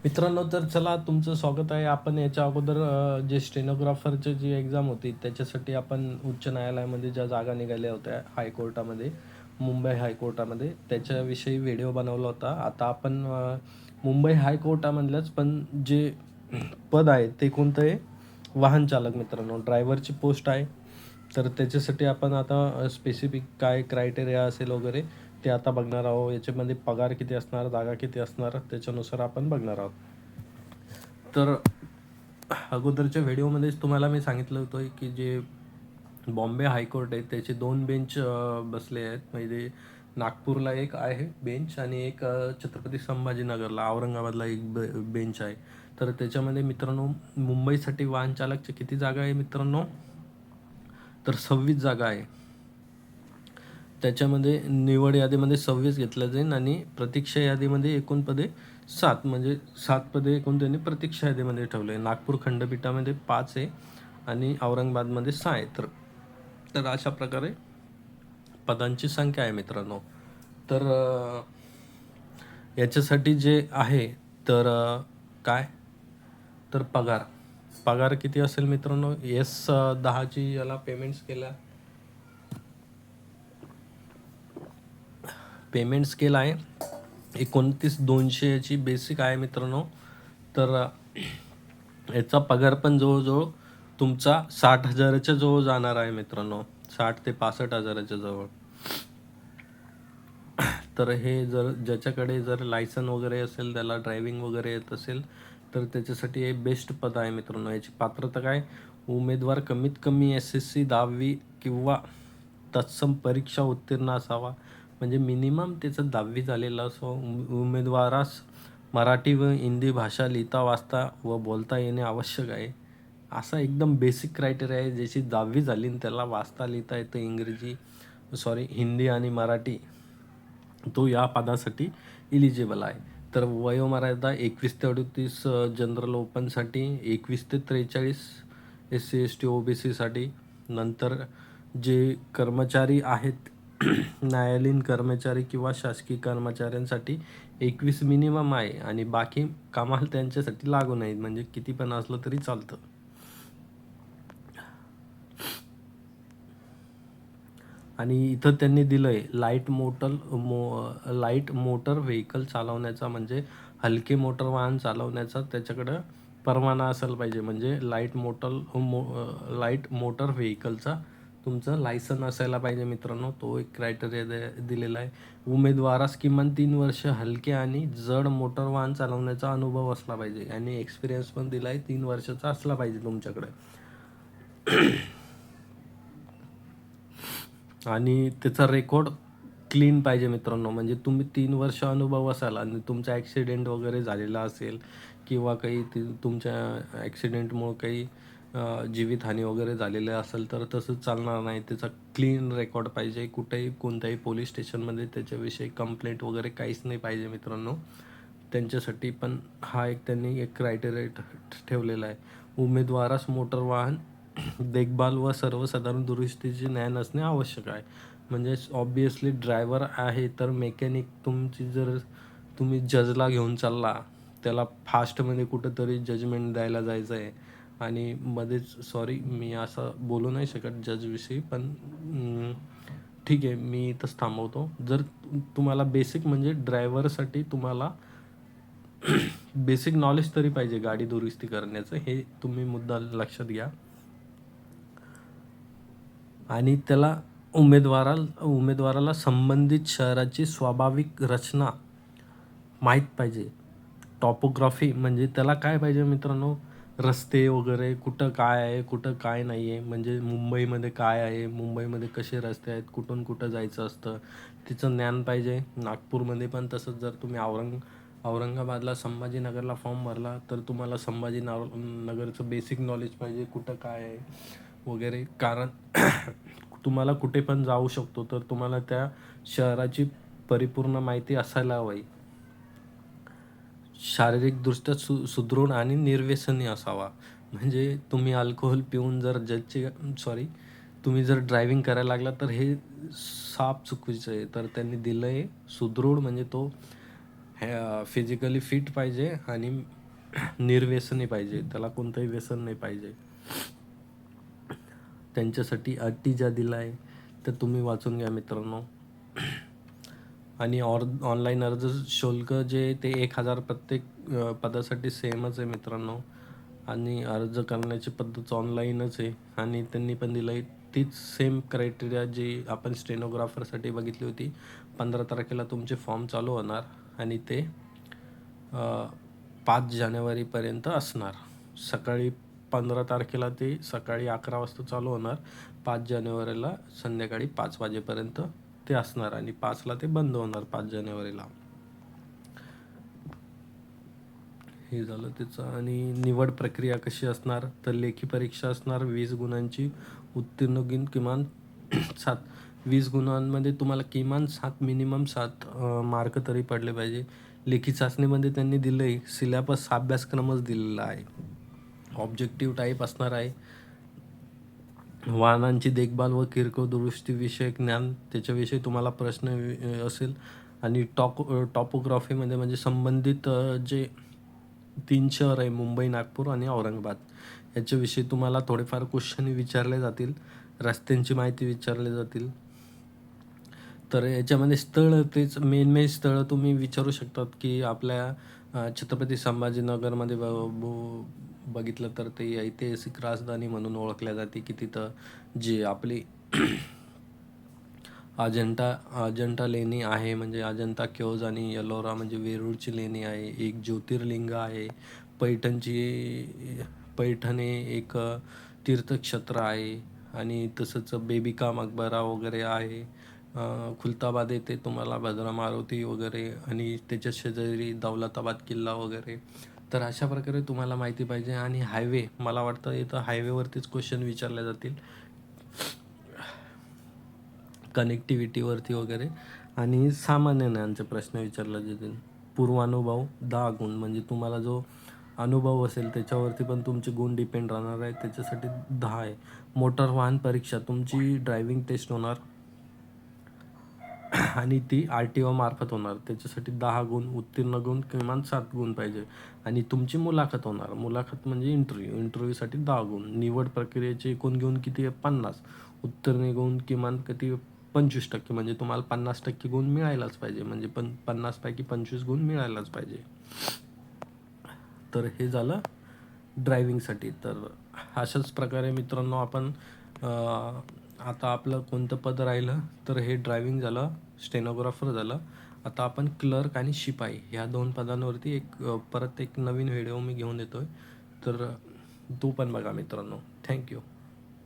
मित्रांनो, तर चला तुमचं स्वागत आहे. आपण याच्या अगोदर जे स्टेनोग्राफरची जी एक्झाम होती त्याच्यासाठी आपण उच्च न्यायालयामध्ये ज्या जागा निघाल्या होत्या हायकोर्टामध्ये, मुंबई हायकोर्टामध्ये त्याच्याविषयी व्हिडिओ बनवला होता. आता आपण मुंबई हायकोर्टामधलंच पण जे पद आहे ते कोणतं आहे? वाहन चालक मित्रांनो, ड्रायव्हरची पोस्ट आहे. तर त्याच्यासाठी आपण आता स्पेसिफिक काय क्रायटेरिया असेल वगैरे ते आता बघणार आहोत. याच्यामध्ये पगार किती असणार, जागा किती असणार त्याच्यानुसार आपण बघणार आहोत. तर अगोदरच्या व्हिडिओमध्येच तुम्हाला मी सांगितलं होतं की जे बॉम्बे हायकोर्ट आहे त्याचे 2 बेंच बसले आहेत. म्हणजे नागपूरला एक आहे बेंच आणि एक छत्रपती संभाजीनगरला औरंगाबादला एक बेंच आहे. तर त्याच्यामध्ये मित्रांनो मुंबईसाठी वाहन चालकच्या किती जागा आहे मित्रांनो? तर 26 जागा आहे. त्याच्यामध्ये निवड यादीमध्ये 26 घेतल्या जाईल आणि प्रतीक्षा यादीमध्ये एकूण पदे 7, म्हणजे 7 पदे एकूण त्यांनी प्रतीक्षा यादीमध्ये ठेवले. नागपूर खंडपीठामध्ये 5 आहे आणि औरंगाबादमध्ये 6 आहे. तर तर अशा प्रकारे पदांची संख्या आहे मित्रांनो. तर याच्यासाठी जे आहे तर काय तर पगार किती असेल मित्रांनो? S10ची याला पेमेंट स्केल आहे 29,200 याची बेसिक आहे मित्रांनो. तर याचा पगार पण जवळजवळ तुमचा 60,000च्या जवळ जाणार आहे मित्रांनो. 60 ते 65,000च्या जवळ. तर हे जर ज्याच्याकडे जर लायसन वगैरे असेल, त्याला ड्रायव्हिंग वगैरे येत असेल तर त्याच्यासाठी हे बेस्ट पद आहे मित्रांनो. याची पात्रता काय? उमेदवार कमीत कमी SSC 10वी किंवा तत्सम परीक्षा उत्तीर्ण असावा. म्हणजे मिनिमम त्याचं 10वी झालेलं असं. उमेदवारास मराठी व हिंदी भाषा लिहिता वाचता व बोलता येणे आवश्यक आहे. असा एकदम बेसिक क्रायटेरिया आहे. ज्याची 10वी झाली आणि त्याला वाचता लिहिता येतं हिंदी आणि मराठी, तो या पदासाठी इलिजिबल आहे. तर वयोमर्यादा 21 ते 38 जनरल ओपनसाठी, 21 ते 43 SC ST OBCसाठी. नंतर जे कर्मचारी आहेत न्यायालयीन कर्मचारी किंवा शासकीय कर्मचाऱ्यांसाठी 21 मिनिमम आहे आणि बाकी कमाल त्यांच्यासाठी लागू नाहीत. म्हणजे किती पण असलं तरी चालतं. आणि इथं त्यांनी दिलंय लाईट मोटर व्हेकल चालवण्याचा, म्हणजे हलके मोटर वाहन चालवण्याचा त्याच्याकडं परवाना असायला पाहिजे. म्हणजे लाईट मोटर व्हेकलचा तुमचं लायसन असायला पाहिजे मित्रांनो. तो एक क्रायटेरिया दिलेला आहे. उमेदवारास किमान 3 वर्ष हलके आणि जड मोटर वाहन चालवण्याचा अनुभव असला पाहिजे आणि एक्सपिरियन्स पण दिलाय 3 वर्षाचा असला पाहिजे तुमच्याकडे. आणि त्याचा रेकॉर्ड क्लीन पाहिजे मित्रांनो. म्हणजे तुम्ही 3 वर्ष अनुभव असाल आणि तुमचा ॲक्सिडेंट वगैरे झालेला असेल किंवा काही तुमच्या ॲक्सिडेंटमुळं काही जीवितहानी वगैरे झालेली असेल तर तसं चालणार नाही. त्याचा क्लीन रेकॉर्ड पाहिजे. कुठेही कोणत्याही पोलीस स्टेशनमध्ये त्याच्याविषयी कंप्लेंट वगैरे काहीच नाही पाहिजे मित्रांनो. त्यांच्यासाठी पण हा एक त्यांनी एक क्रायटेरिया ठेवलेला आहे. उमेदवारास मोटर वाहन देखभाल व सर्वसाधारण दुरुस्तीचे ज्ञान असणे आवश्यक आहे. म्हणजे ऑब्वियसली ड्रायव्हर आहे तर मेकॅनिक जर तुम्ही जजला घेऊन चालला, त्याला फास्टमध्ये कुठंतरी जजमेंट द्यायला जायचं आहे आणि मध्येच मी असं बोलू नाही शकत जजविषयी, पण ठीक आहे मी इथंच थांबवतो. जर तुम्हाला बेसिक म्हणजे ड्रायव्हरसाठी तुम्हाला बेसिक नॉलेज तरी पाहिजे गाडी दुरुस्ती करण्याचं, हे तुम्ही मुद्दा लक्षात घ्या. आणि त्याला उमेदवाराला संबंधित शहराची स्वाभाविक रचना माहीत पाहिजे. टॉपोग्राफी म्हणजे त्याला काय पाहिजे मित्रांनो? रस्ते वगैरे कुठं काय आहे, कुठं काय नाही आहे. म्हणजे मुंबईमध्ये काय आहे, मुंबईमध्ये कसे रस्ते आहेत, कुठून कुठं जायचं असतं, तिचं ज्ञान पाहिजे. नागपूरमध्ये पण तसंच. जर तुम्ही औरंगाबादला संभाजीनगरला फॉर्म भरला तर तुम्हाला नगरचं बेसिक नॉलेज पाहिजे, कुठं काय आहे वगैरे. कारण तुम्हाला कुठे पण जाऊ शकतो, तर तुम्हाला त्या शहराची परिपूर्ण माहिती असायला हवी. शारीरिकदृष्ट्या सुदृढ आणि निर्व्यसनी असावा. म्हणजे तुम्ही अल्कोहोल पिऊन तुम्ही जर ड्रायव्हिंग करायला लागला तर हे साफ चुकीचं आहे. तर त्यांनी दिलं आहे सुदृढ, म्हणजे तो फिजिकली फिट पाहिजे आणि निर्व्यसनी पाहिजे, त्याला कोणतंही व्यसन नाही पाहिजे. त्यांच्यासाठी अटी ज्या दिला आहे तर तुम्ही वाचून घ्या मित्रांनो. आणि ऑनलाईन अर्ज शुल्क जे ते 1,000 प्रत्येक पदासाठी सेमच आहे मित्रांनो. आणि अर्ज करण्याची पद्धत ऑनलाईनच आहे. आणि त्यांनी पण दिलं आहे तीच सेम क्रायटेरिया जी आपण स्टेनोग्राफरसाठी बघितली होती. 15 तारखेला तुमचे फॉर्म चालू होणार आणि ते 5 जानेवारीपर्यंत असणार. सकाळी 15 तारखेला ते सकाळी 11 वाजता चालू होणार. 5 जानेवारीला संध्याकाळी 5 वाजेपर्यंत ते असणार आणि 5ला ते बंद होणार 5 जानेवारीला. हे झालं त्याचं. आणि निवड प्रक्रिया कशी असणार तर लेखी परीक्षा असणार 20 गुणांची. उत्तीर्ण गुण किमान 7. 20 गुणांमध्ये तुम्हाला किमान 7 मिनिमम 7 मार्क तरी पडले पाहिजे. लेखी चाचणीमध्ये त्यांनी दिलं आहे सिलेबस अभ्यासक्रमच दिलेला आहे. ऑब्जेक्टिव्ह टाईप असणार आहे. वाहनांची देखभाल व किरकोळ दुरुस्ती विषयक ज्ञान त्याच्याविषयी तुम्हाला प्रश्न असेल. आणि टॉपोग्राफीमध्ये म्हणजे संबंधित जे 3 शहर आहे मुंबई, नागपूर आणि औरंगाबाद याच्याविषयी तुम्हाला थोडेफार क्वेश्चन विचारले जातील. रस्त्यांची माहिती विचारली जातील. तर याच्यामध्ये स्थळ तेच मेन स्थळं तुम्ही विचारू शकतात की आपल्या छत्रपती संभाजीनगरमध्ये बघितलं तर ते ऐतिहासिक राजधानी म्हणून ओळखल्या जाते की तिथं जी आपली अजंठा लेणी आहे म्हणजे अजंठा केव्ज आणि एलोरा म्हणजे वेरूळची लेणी आहे. एक ज्योतिर्लिंग आहे. पैठण हे एक तीर्थक्षेत्र आहे. आणि तसंच बेबिका मकबरा वगैरे आहे. खुलताबाद येथे तुम्हाला भद्रा मारुती वगैरे आणि त्याच्या शेजारी दौलताबाद किल्ला वगैरे. तर अशा प्रकारे तुम्हाला माहिती पाहिजे. आणि हायवे मला वाटतं इथं हायवेवरतीच क्वेश्चन विचारले जातील कनेक्टिव्हिटीवरती वगैरे. आणि सामान्य ज्ञानचे प्रश्न विचारले जातील. पूर्वानुभव 10 गुण म्हणजे तुम्हाला जो अनुभव असेल त्याच्यावरती पण तुमचे गुण डिपेंड राहणार आहे, त्याच्यासाठी 10 आहे. मोटार वाहन परीक्षा तुमची ड्रायव्हिंग टेस्ट होणार आणि ती RTO मार्फत होणार. त्याच्यासाठी 10 गुण. उत्तीर्ण गुण किमान 7 गुण पाहिजे. आणि तुमची मुलाखत होणार. मुलाखत म्हणजे इंटरव्ह्यूसाठी 10 गुण. निवड प्रक्रियेचे एकूण गुण किती आहे 50. उत्तीर्ण गुण किमान किती 25% म्हणजे तुम्हाला 50% गुण मिळायलाच पाहिजे. म्हणजे 50 पैकी 25 गुण मिळायलाच पाहिजे. तर हे झालं ड्रायव्हिंगसाठी. तर अशाच प्रकारे मित्रांनो आपण आता आपलं कोणतं पद राहिलं तर हे ड्रायव्हिंग झालं, स्टेनोग्राफर झालं. आता आपण क्लर्क आणि शिपाई ह्या 2 पदांवरती परत एक नवीन व्हिडिओ मी घेऊन येतो आहे. तर तो पण बघा मित्रांनो. थँक्यू.